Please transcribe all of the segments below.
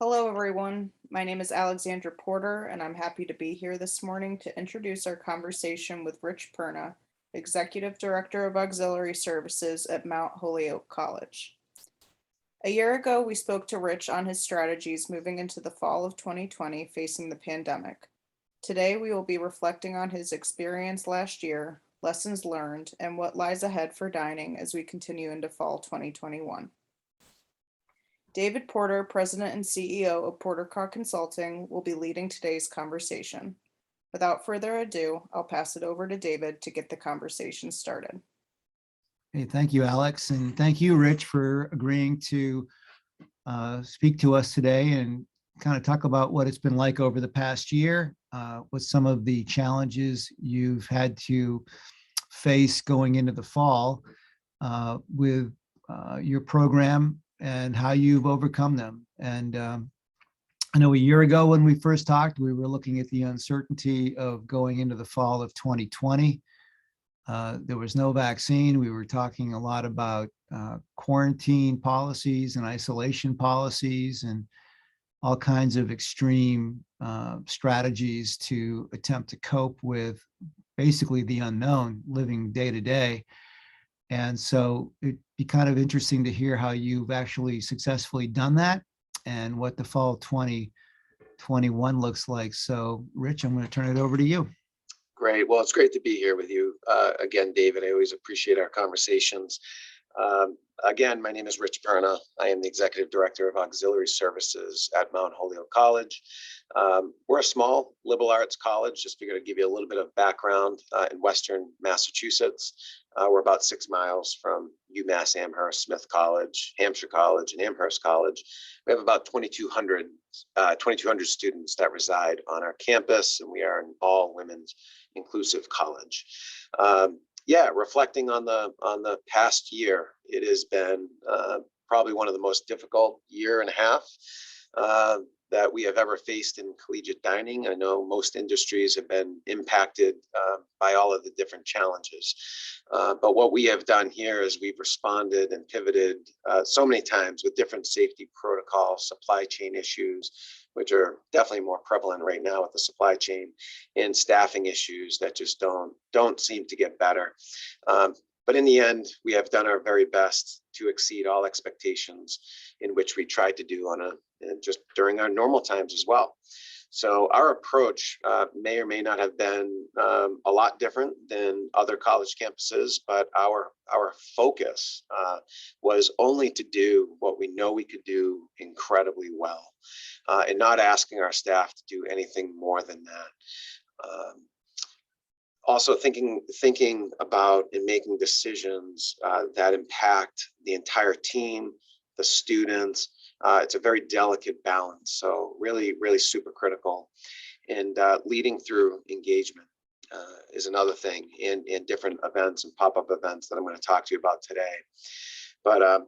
Hello, everyone. My name is Alexandra Porter, and I'm happy to be here this morning to introduce our conversation with Rich Perna, Executive Director of Auxiliary Services at Mount Holyoke College. A year ago, we spoke to Rich on his strategies moving into the fall of 2020 facing the pandemic. Today, we will be reflecting on his experience last year, lessons learned, and what lies ahead for dining as we continue into fall 2021. David Porter, President and CEO of Porter Car Consulting, will be leading today's conversation. Without further ado, I'll pass it over to David to get the conversation started. Hey, thank you, Alex, and thank you, Rich, for agreeing to speak to us today and kind of talk about what it's been like over the past year, what some of the challenges you've had to face going into the fall with your program and how you've overcome them. And I know a year ago when we first talked, we were looking at the uncertainty of going into the fall of 2020. There was no vaccine. We were talking a lot about quarantine policies and isolation policies and all kinds of extreme strategies to attempt to cope with basically the unknown, living day to day. And so it'd be kind of interesting to hear how you've actually successfully done that and what the fall 2021 looks like. So Rich, I'm going to turn it over to you. Great. Well, it's great to be here with you again, David. I always appreciate our conversations. Again, my name is Rich Perna. I am the Executive Director of Auxiliary Services at Mount Holyoke College. We're a small liberal arts college, just figured I'd give you a little bit of background in Western Massachusetts. We're about 6 miles from UMass Amherst, Smith College, Hampshire College, and Amherst College. We have about 2,200 students that reside on our campus, and we are an all women's inclusive college. Reflecting on the past year, it has been probably one of the most difficult year and a half that we have ever faced in collegiate dining. I know most industries have been impacted by all of the different challenges. But what we have done here is we've responded and pivoted so many times with different safety protocols, supply chain issues, which are definitely more prevalent right now with the supply chain, and staffing issues that just don't seem to get better. But in the end, we have done our very best to exceed all expectations in which we tried to do just during our normal times as well. So our approach may or may not have been a lot different than other college campuses, but our focus was only to do what we know we could do incredibly well, and not asking our staff to do anything more than that. Also thinking about and making decisions that impact the entire team, the students. It's a very delicate balance. So really, really super critical. And leading through engagement is another thing in different events and pop-up events that I'm going to talk to you about today. But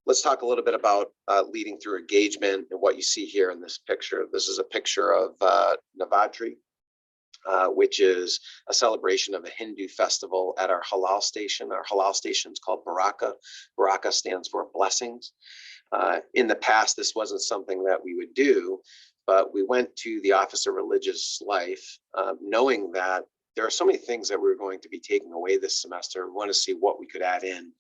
let's talk a little bit about leading through engagement and what you see here in this picture. This is a picture of Navratri, which is a celebration of a Hindu festival at our halal station. Our halal station is called Baraka. Baraka stands for blessings. In the past, this wasn't something that we would do, but we went to the Office of Religious Life, knowing that there are so many things that we're going to be taking away this semester. We want to see what we could add in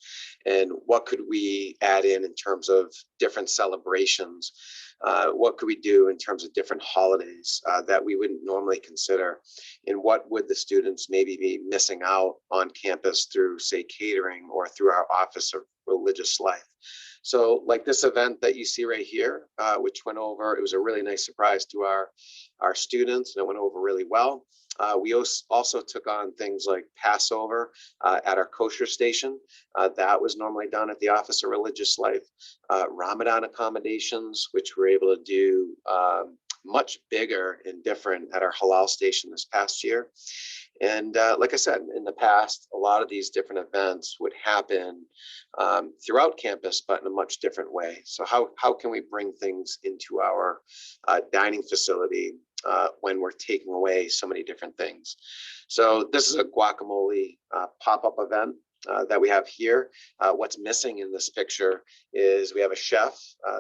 and what could we add in terms of different celebrations. What could we do in terms of different holidays that we wouldn't normally consider? And what would the students maybe be missing out on campus through, say, catering or through our Office of Religious Life? So like this event that you see right here, which went over, it was a really nice surprise to our students, and it went over really well. We also took on things like Passover at our kosher station. That was normally done at the Office of Religious Life. Ramadan accommodations, which we're able to do much bigger and different at our halal station this past year. And like I said, in the past, a lot of these different events would happen throughout campus, but in a much different way. So how can we bring things into our dining facility when we're taking away so many different things? So this is a guacamole pop-up event that we have here. What's missing in this picture is we have a chef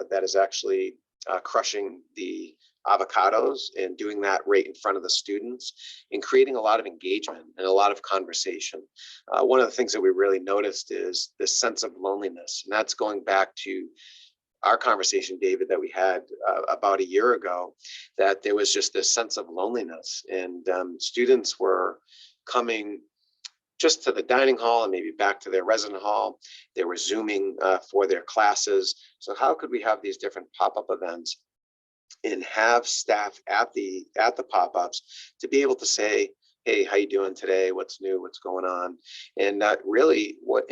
that is actually crushing the avocados and doing that right in front of the students and creating a lot of engagement and a lot of conversation. One of the things that we really noticed is this sense of loneliness, and that's going back to our conversation, David, that we had about a year ago, that there was just this sense of loneliness, and students were coming just to the dining hall and maybe back to their resident hall. They were Zooming for their classes. So how could we have these different pop-up events and have staff at the pop-ups to be able to say, hey, how you doing today? What's new? What's going on? And really, what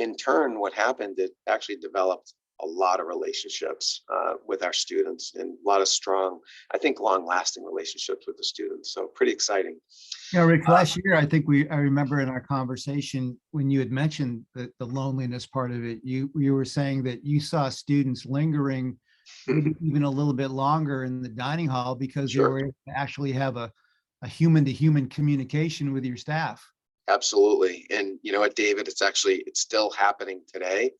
happened, it actually developed a lot of relationships with our students, and a lot of strong, I think, long-lasting relationships with the students. So pretty exciting. Yeah, Rick, last year, I remember in our conversation when you had mentioned the loneliness part of it, you were saying that you saw students lingering maybe even a little bit longer in the dining hall because they Sure. were able to actually have a human-to-human communication with your staff. Absolutely. And you know what, David, it's still happening today.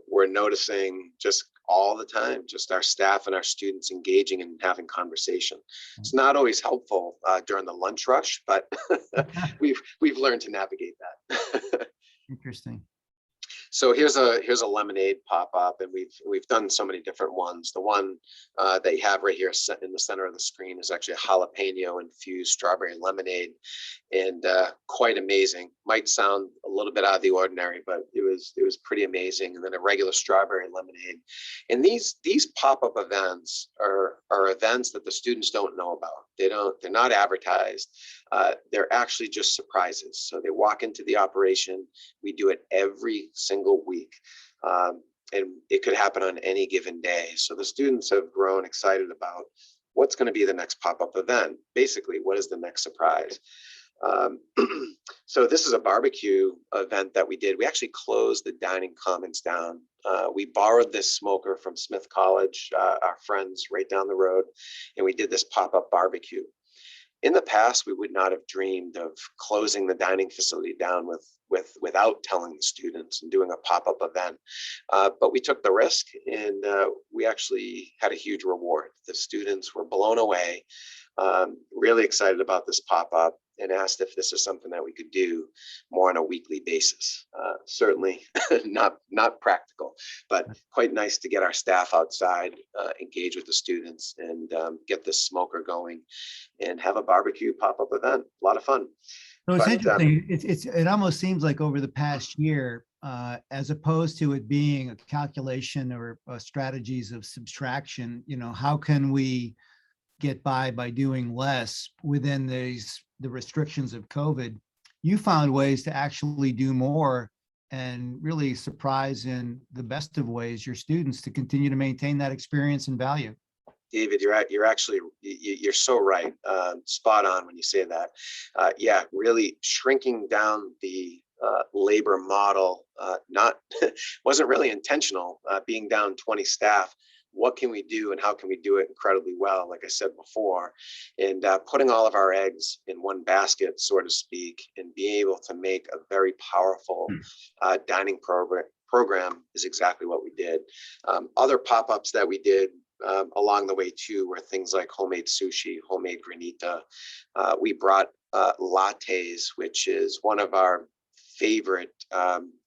We're noticing just all the time, just our staff and our students engaging and having conversation. It's not always helpful during the lunch rush, but we've learned to navigate that. Interesting. So here's a lemonade pop-up, and we've done so many different ones. The one that you have right here in the center of the screen is actually a jalapeno infused strawberry lemonade, and quite amazing. Might sound a little bit out of the ordinary, but it was pretty amazing. And then a regular strawberry lemonade. And these pop-up events are events that the students don't know about. They're not advertised. They're actually just surprises. So they walk into the operation. We do it every single week. And it could happen on any given day. So the students have grown excited about what's going to be the next pop-up event. Basically, what is the next surprise? So this is a barbecue event that we did. We actually closed the dining commons down. We borrowed this smoker from Smith College, our friends right down the road, and we did this pop-up barbecue. In the past, we would not have dreamed of closing the dining facility down without telling the students and doing a pop-up event. But we took the risk, and we actually had a huge reward. The students were blown away, really excited about this pop-up, and asked if this is something that we could do more on a weekly basis. Certainly not practical, but quite nice to get our staff outside, engage with the students, and get this smoker going and have a barbecue pop-up event. A lot of fun. So it's But, interesting. It almost seems like over the past year, as opposed to it being a calculation or strategies of subtraction, how can we get by doing less within the restrictions of COVID? You found ways to actually do more and really surprise in the best of ways your students to continue to maintain that experience and value. David, you're so right. Spot on when you say that. Yeah, really shrinking down the labor model, wasn't really intentional, being down 20 staff. What can we do and how can we do it incredibly well, like I said before, and putting all of our eggs in one basket, so to speak, and being able to make a very powerful dining program is exactly what we did. Other pop-ups that we did along the way too were things like homemade sushi, homemade granita. We brought lattes, which is one of our favorite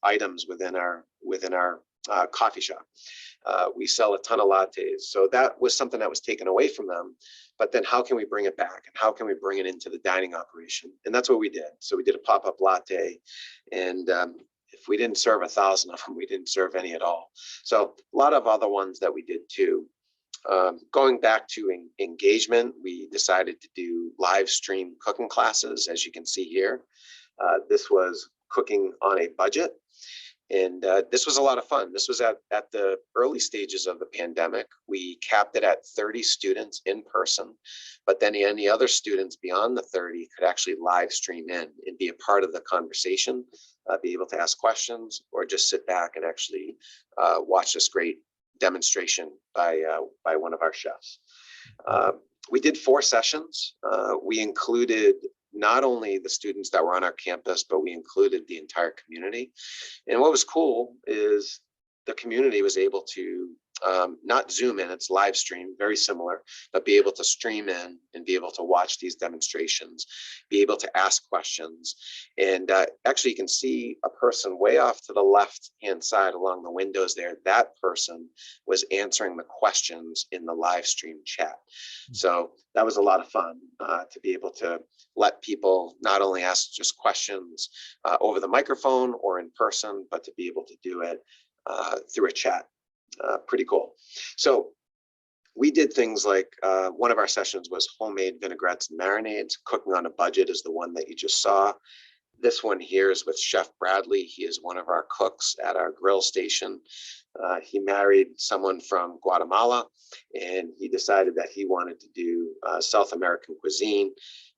items within our coffee shop. We sell a ton of lattes. So that was something that was taken away from them. But then how can we bring it back? And how can we bring it into the dining operation? And that's what we did. So we did a pop-up latte. And if we didn't serve 1,000 of them, we didn't serve any at all. So a lot of other ones that we did too. Going back to engagement, we decided to do live stream cooking classes, as you can see here. This was cooking on a budget. And this was a lot of fun. This was at the early stages of the pandemic. We capped it at 30 students in person, but then any other students beyond the 30 could actually live stream in and be a part of the conversation, be able to ask questions, or just sit back and actually watch this great demonstration by one of our chefs. We did 4 sessions. We included not only the students that were on our campus, but we included the entire community. And what was cool is the community was able to not Zoom in, it's live stream, very similar, but be able to stream in and be able to watch these demonstrations, be able to ask questions. And actually you can see a person way off to the left-hand side along the windows there. That person was answering the questions in the live stream chat. So that was a lot of fun to be able to let people not only ask just questions over the microphone or in person, but to be able to do it through a chat. Pretty cool. So we did things like one of our sessions was homemade vinaigrettes and marinades. Cooking on a budget is the one that you just saw. This one here is with Chef Bradley. He is one of our cooks at our grill station. He married someone from Guatemala, and he decided that he wanted to do South American cuisine.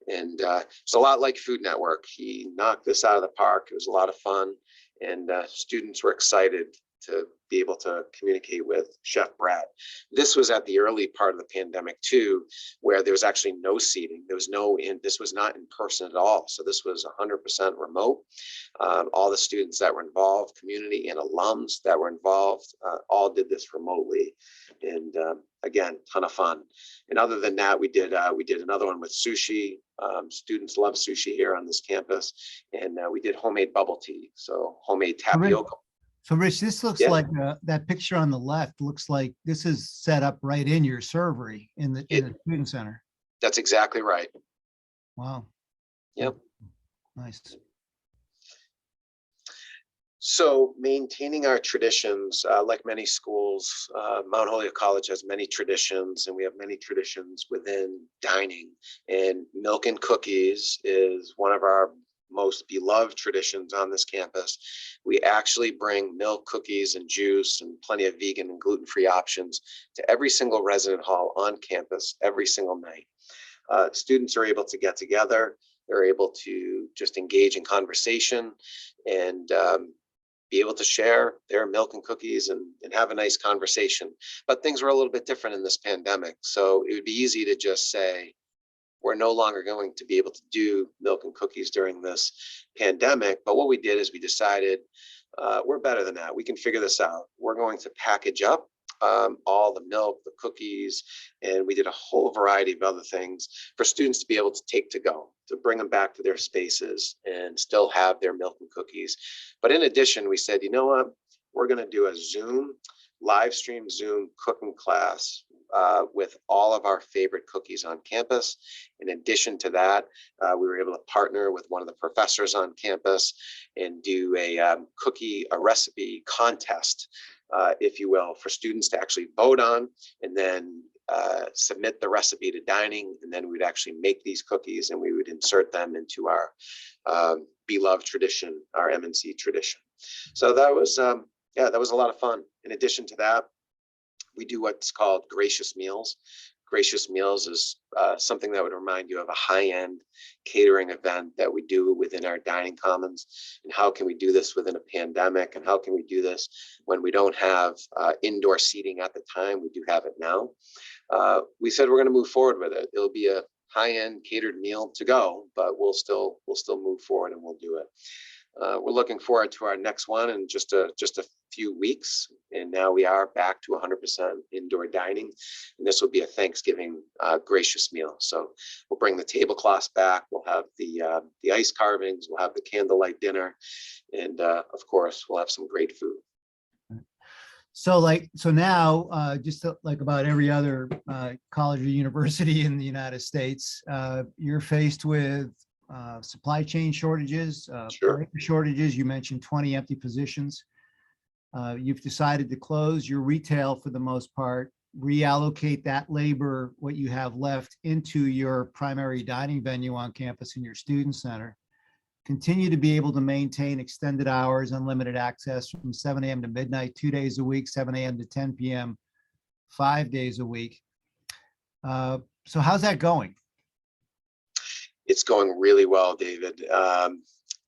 And it's a lot like Food Network. He knocked this out of the park. It was a lot of fun, and students were excited to be able to communicate with Chef Brad. This was at the early part of the pandemic too, where there was actually no seating. There was this was not in person at all. So this was 100% remote. All the students that were involved, community and alums that were involved, all did this remotely. And again, ton of fun. And other than that, we did another one with sushi. Students love sushi here on this campus. And we did homemade bubble tea. So homemade tapioca. So Rich, this looks like that picture on the left looks like this is set up right in your servery in the student center. That's exactly right. Wow. Yep. Nice. So maintaining our traditions, like many schools, Mount Holyoke College has many traditions, and we have many traditions within dining. And milk and cookies is one of our most beloved traditions on this campus. We actually bring milk, cookies, and juice, and plenty of vegan and gluten-free options to every single resident hall on campus every single night. Students are able to get together. They're able to just engage in conversation and be able to share their milk and cookies and have a nice conversation. But things were a little bit different in this pandemic. So it would be easy to just say, we're no longer going to be able to do milk and cookies during this pandemic. But what we did is we decided we're better than that. We can figure this out. We're going to package up all the milk, the cookies, and we did a whole variety of other things for students to be able to take to go, to bring them back to their spaces and still have their milk and cookies. But in addition, we said, you know what, we're going to do a Zoom, live stream Zoom cooking class with all of our favorite cookies on campus. In addition to that, we were able to partner with one of the professors on campus and do a recipe contest, if you will, for students to actually vote on and then submit the recipe to dining. And then we'd actually make these cookies and we would insert them into our beloved tradition, our MNC tradition. So that was, that was a lot of fun. In addition to that, we do what's called gracious meals. Gracious meals is something that would remind you of a high-end catering event that we do within our dining commons. And how can we do this within a pandemic? And how can we do this when we don't have indoor seating at the time? We do have it now. We said we're going to move forward with it. It'll be a high-end catered meal to go, but we'll still move forward and we'll do it. We're looking forward to our next one in just a few weeks. And now we are back to 100% indoor dining. And this will be a Thanksgiving gracious meal. So we'll bring the tablecloths back. We'll have the ice carvings. We'll have the candlelight dinner. And of course, we'll have some great food. So now, just like about every other college or university in the United States, you're faced with supply chain shortages, Sure. labor shortages. You mentioned 20 empty positions. You've decided to close your retail for the most part, reallocate that labor, what you have left, into your primary dining venue on campus in your student center. Continue to be able to maintain extended hours, unlimited access from 7 a.m. to midnight, 2 days a week, 7 a.m. to 10 p.m., 5 days a week. So how's that going? It's going really well, David.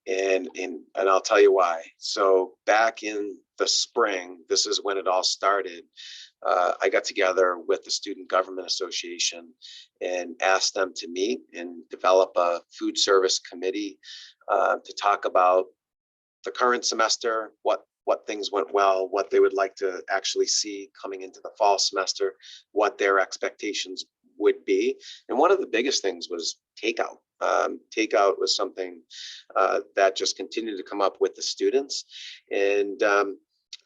And I'll tell you why. So back in the spring, this is when it all started. I got together with the Student Government Association and asked them to meet and develop a food service committee to talk about the current semester, what what things went well, what they would like to actually see coming into the fall semester, what their expectations would be. And one of the biggest things was takeout. Takeout was something that just continued to come up with the students. And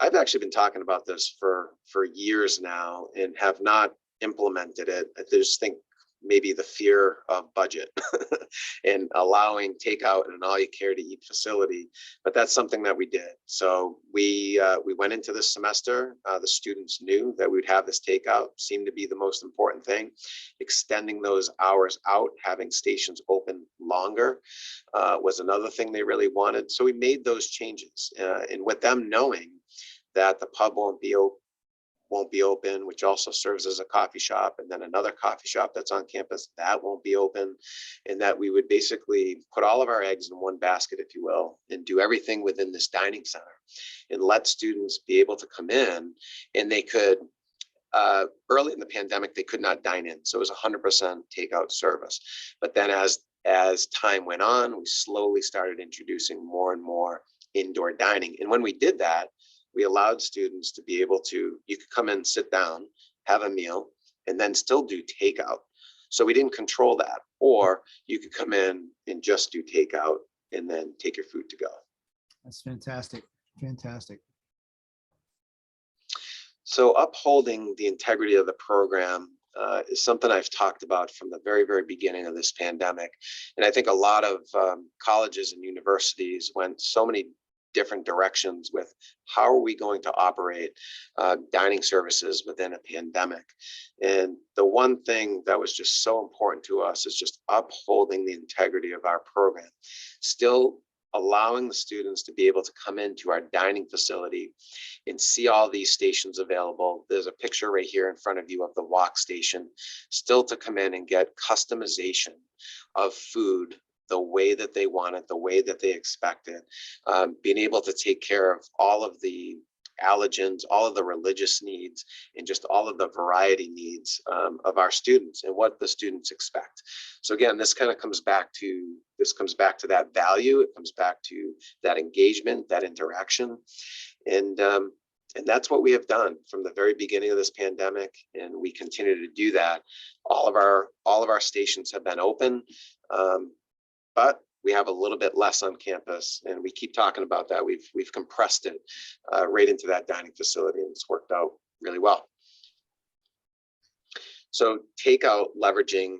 I've actually been talking about this for years now and have not implemented it. I just think maybe the fear of budget and allowing takeout in an all you care to eat facility, but that's something that we did. So we went into this semester. The students knew that we would have this takeout. Seemed to be the most important thing. Extending those hours out, having stations open longer was another thing they really wanted. So we made those changes, and with them knowing that the pub won't be open, which also serves as a coffee shop, and then another coffee shop that's on campus that won't be open, and that we would basically put all of our eggs in one basket, if you will, and do everything within this dining center and let students be able to come in. And they could, early in the pandemic, they could not dine in, so it was 100% takeout service. But then as time went on, we slowly started introducing more and more indoor dining. And when we did that, we allowed students to be able to, you could come in, sit down, have a meal, and then still do takeout. So we didn't control that. Or you could come in and just do takeout and then take your food to go. That's fantastic. Fantastic. So upholding the integrity of the program is something I've talked about from the very, very beginning of this pandemic. And I think a lot of colleges and universities went so many different directions with how are we going to operate dining services within a pandemic. And the one thing that was just so important to us is just upholding the integrity of our program, still allowing the students to be able to come into our dining facility and see all these stations available. There's a picture right here in front of you of the walk station, still to come in and get customization of food the way that they want it, the way that they expect it, being able to take care of all of the allergens, all of the religious needs, and just all of the variety needs of our students and what the students expect. So again, this kind of comes back to that value. It comes back to that engagement, that interaction, and that's what we have done from the very beginning of this pandemic, and we continue to do that. All of our stations have been open. But we have a little bit less on campus, and we keep talking about that. We've compressed it right into that dining facility, and it's worked out really well. So takeout leveraging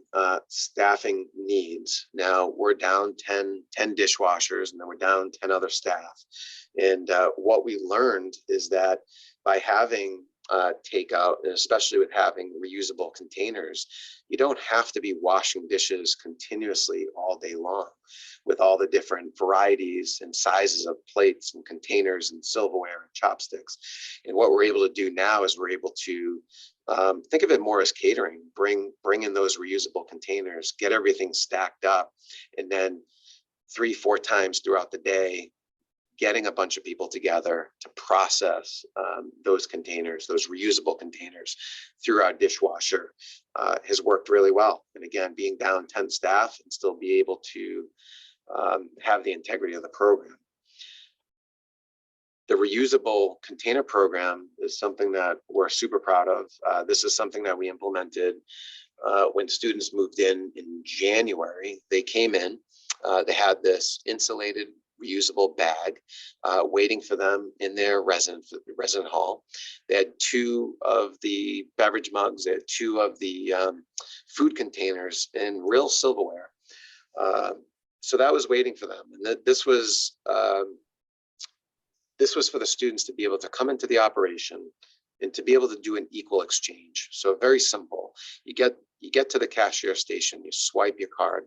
staffing needs. Now we're down 10 dishwashers, and then we're down 10 other staff. And what we learned is that by having takeout, and especially with having reusable containers, you don't have to be washing dishes continuously all day long with all the different varieties and sizes of plates and containers and silverware and chopsticks. And what we're able to do now is we're able to think of it more as catering, bring in those reusable containers, get everything stacked up, and then 3-4 times throughout the day, getting a bunch of people together to process those containers, those reusable containers through our dishwasher has worked really well. And again, being down 10 staff and still be able to have the integrity of the program. The reusable container program is something that we're super proud of. This is something that we implemented when students moved in January. They came in, they had this insulated reusable bag waiting for them in their resident hall. They had 2 of the beverage mugs, they had 2 of the food containers in real silverware. So that was waiting for them. And this was for the students to be able to come into the operation and to be able to do an equal exchange. So very simple. You get to the cashier station, you swipe your card,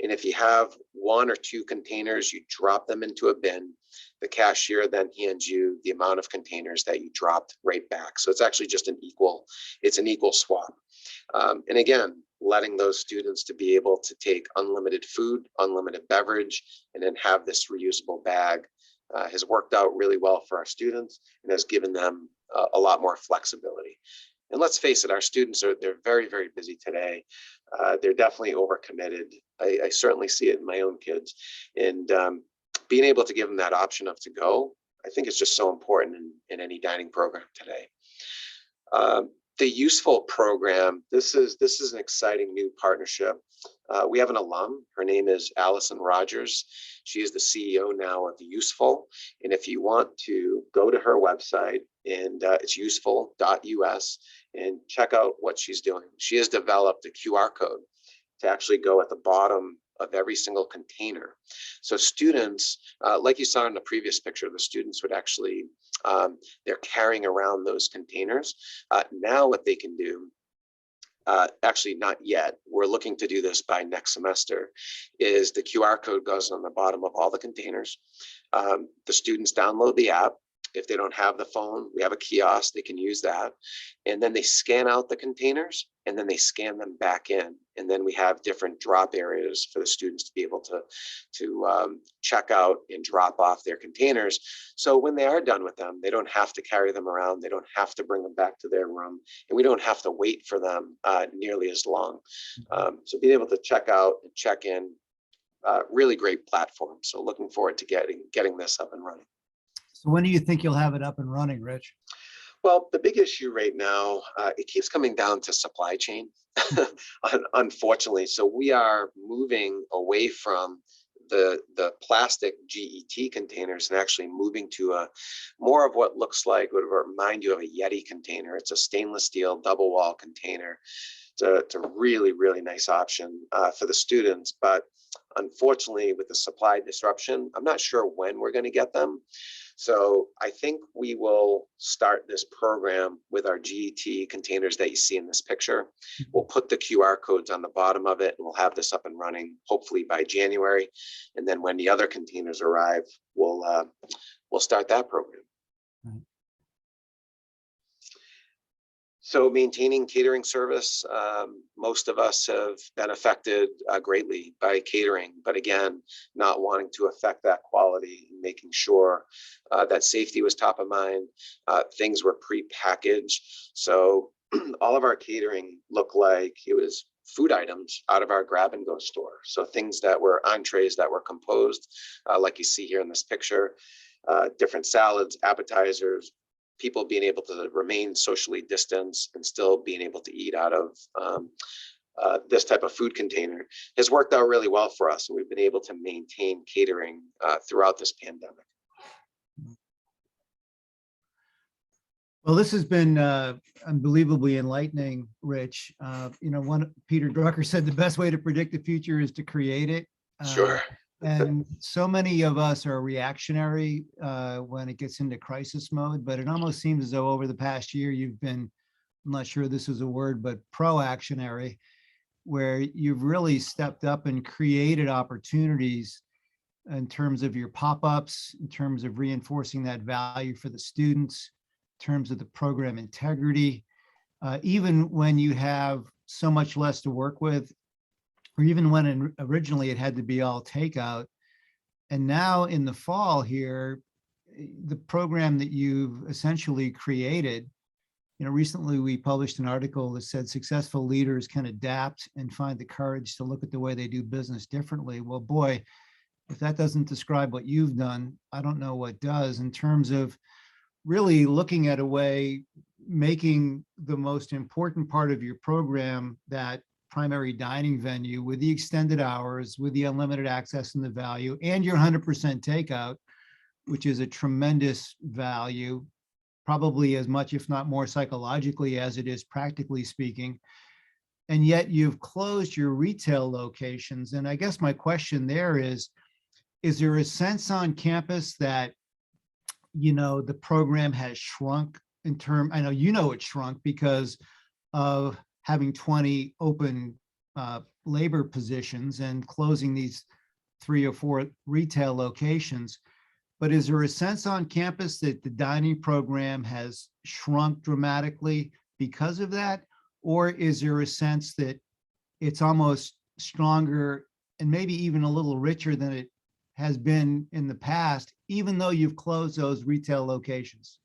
and if you have 1 or 2 containers, you drop them into a bin. The cashier then hands you the amount of containers that you dropped right back. So it's actually just an equal swap. And again, letting those students to be able to take unlimited food, unlimited beverage, and then have this reusable bag has worked out really well for our students and has given them a lot more flexibility. And let's face it, our students they're very, very busy today. They're definitely overcommitted. I certainly see it in my own kids. And being able to give them that option of to go I think it's just so important in any dining program today. The Useful program, this is an exciting new partnership. We have an alum. Her name is Allison Rogers. She is the CEO now of Useful. And if you want to go to her website, and it's useful.us, and check out what she's doing. She has developed a QR code to actually go at the bottom of every single container. So students, like you saw in the previous picture, the students would actually, they're carrying around those containers. Now what they can do, actually not yet, we're looking to do this by next semester, is the QR code goes on the bottom of all the containers. The students download the app. If they don't have the phone, we have a kiosk, they can use that. And then they scan out the containers and then they scan them back in. And then we have different drop areas for the students to be able to check out and drop off their containers. So when they are done with them, they don't have to carry them around. They don't have to bring them back to their room, and we don't have to wait for them nearly as long. So being able to check out and check in, really great platform. So looking forward to getting this up and running. So when do you think you'll have it up and running, Rich? Well, the big issue right now, it keeps coming down to supply chain, unfortunately. So we are moving away from the plastic GET containers and actually moving to a more of what looks like, would remind you of a Yeti container. It's a stainless steel double wall container. It's a really, really nice option for the students. But unfortunately, with the supply disruption, I'm not sure when we're going to get them. So I think we will start this program with our GET containers that you see in this picture. We'll put the QR codes on the bottom of it, and we'll have this up and running hopefully by January. And then when the other containers arrive, we'll start that program. So maintaining catering service, most of us have been affected greatly by catering, but again, not wanting to affect that quality, making sure that safety was top of mind. Things were pre-packaged. So all of our catering looked like it was food items out of our grab and go store. So things that were entrees that were composed, like you see here in this picture, different salads, appetizers, people being able to remain socially distanced and still being able to eat out of this type of food container has worked out really well for us. And we've been able to maintain catering throughout this pandemic. Well, this has been unbelievably enlightening, Rich. Peter Drucker said the best way to predict the future is to create it. Sure. And so many of us are reactionary when it gets into crisis mode, but it almost seems as though over the past year, you've been, I'm not sure this is a word, but proactionary, where you've really stepped up and created opportunities in terms of your pop-ups, in terms of reinforcing that value for the students, in terms of the program integrity, even when you have so much less to work with, or even when originally it had to be all takeout. And now in the fall here, the program that you've essentially created, recently we published an article that said successful leaders can adapt and find the courage to look at the way they do business differently. Well, boy, if that doesn't describe what you've done, I don't know what does, in terms of really looking at a way, making the most important part of your program that primary dining venue with the extended hours, with the unlimited access and the value, and your 100% takeout, which is a tremendous value, probably as much, if not more psychologically as it is practically speaking. And yet you've closed your retail locations. And I guess my question there is there a sense on campus that, the program has shrunk in term, I know it shrunk because of having 20 open labor positions and closing these 3 or 4 retail locations. But is there a sense on campus that the dining program has shrunk dramatically because of that? Or is there a sense that it's almost stronger and maybe even a little richer than it has been in the past, even though you've closed those retail locations?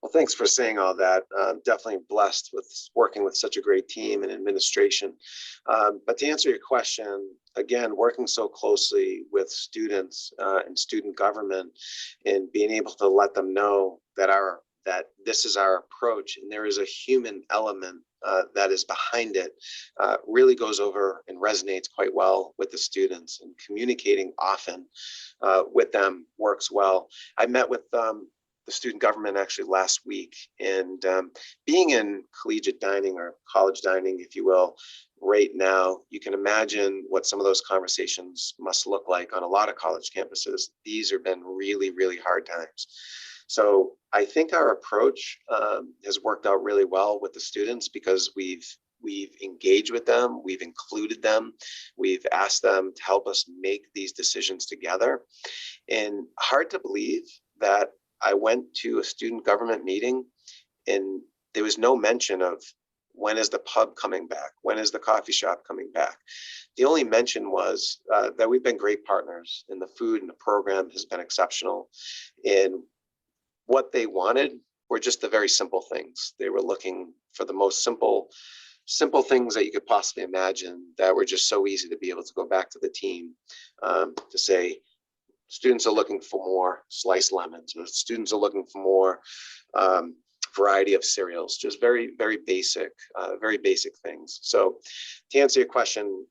Well, thanks for saying all that. I'm definitely blessed with working with such a great team and administration. But to answer your question, again, working so closely with students and student government and being able to let them know that this is our approach and there is a human element that is behind it really goes over and resonates quite well with the students, and communicating often with them works well. I met with the student government actually last week, and being in collegiate dining or college dining, if you will, right now, you can imagine what some of those conversations must look like on a lot of college campuses. These have been really, really hard times. So I think our approach has worked out really well with the students, because we've engaged with them, we've included them, we've asked them to help us make these decisions together. And hard to believe that I went to a student government meeting and there was no mention of when is the pub coming back? When is the coffee shop coming back? The only mention was that we've been great partners, and the food and the program has been exceptional. And what they wanted were just the very simple things. They were looking for the most simple things that you could possibly imagine, that were just so easy to be able to go back to the team to say, students are looking for more sliced lemons, or students are looking for more variety of cereals, just very, very basic things. So to answer your question,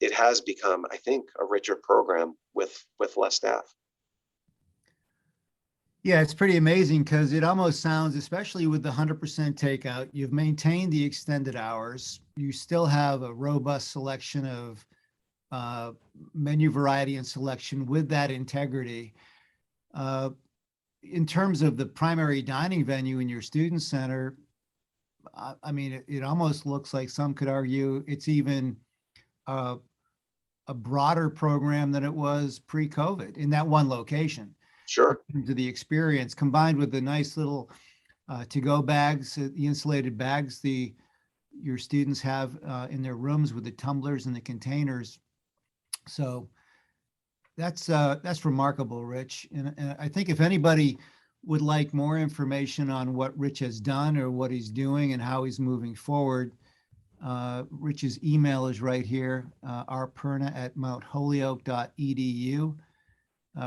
it has become, I think, a richer program with less staff. Yeah, it's pretty amazing, because it almost sounds, especially with the 100% takeout, you've maintained the extended hours. You still have a robust selection of menu variety and selection with that integrity. In terms of the primary dining venue in your student center, I mean, it almost looks like some could argue it's even a broader program than it was pre-COVID in that one location. Sure. To the experience, combined with the nice little to-go bags, the insulated bags your students have in their rooms with the tumblers and the containers. So that's remarkable, Rich. And I think if anybody would like more information on what Rich has done or what he's doing and how he's moving forward, Rich's email is right here, rperna@mountholyoke.edu.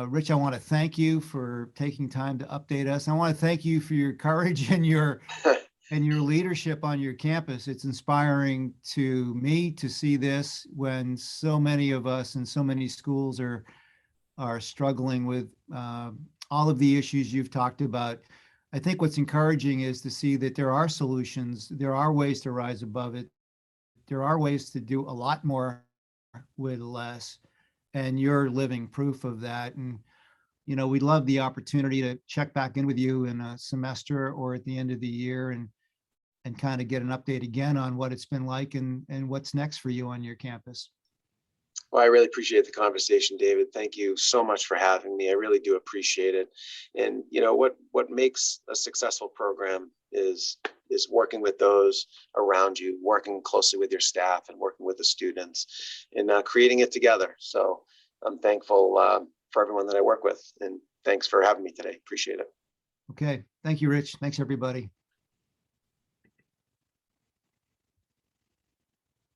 Rich, I want to thank you for taking time to update us. I want to thank you for your courage and your leadership on your campus. It's inspiring to me to see this when so many of us in so many schools are struggling with all of the issues you've talked about. I think what's encouraging is to see that there are solutions. There are ways to rise above it. There are ways to do a lot more with less. And you're living proof of that. And, you know, we'd love the opportunity to check back in with you in a semester or at the end of the year and kind of get an update again on what it's been like and what's next for you on your campus. Well, I really appreciate the conversation, David. Thank you so much for having me. I really do appreciate it. And you know what makes a successful program is working with those around you, working closely with your staff and working with the students, and creating it together. So I'm thankful for everyone that I work with, and thanks for having me today. Appreciate it. Okay. Thank you, Rich. Thanks, everybody.